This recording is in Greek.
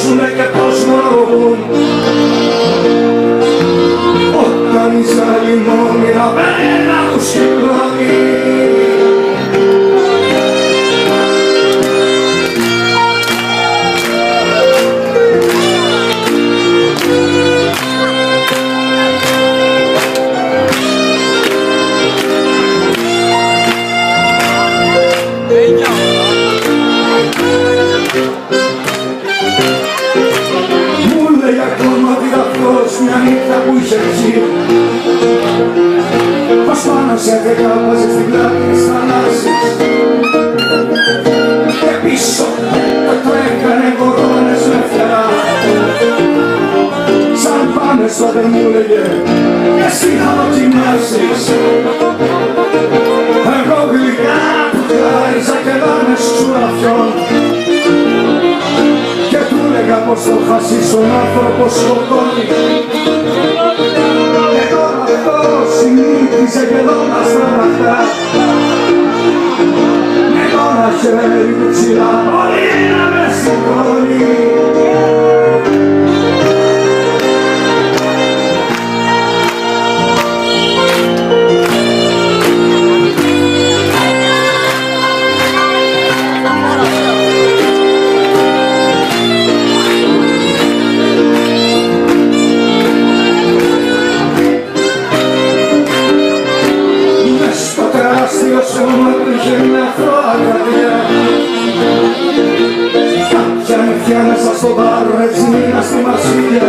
ζουνε και πως μωρούν. Όταν η ζάλη μόνιρα πέρα του σηκώνει. Μια νύχτα που είχε ψει πως πάνω σε δεκάπαζε στην πλάτη της θαλάσσης και πίσω το έκανε κορώνες με φτερά. Σαν πάνε στο δεν μου λέγε εσύ θα δοκιμάσεις. Εγώ γλυκά του χάριζα και δάνες σουραφιών και του λέγα πως το χάσεις τον άνθρωπο σκοτώνει. Και τώρα αυτός συνήθιζε και εδώ να στραβαχτά με το ένα χέρι του ψηλά πολύ να με σηκώνει. Κάποια νυχτιά μέσα στο μπαρ, έτσι μήνα στη Μαρσίλια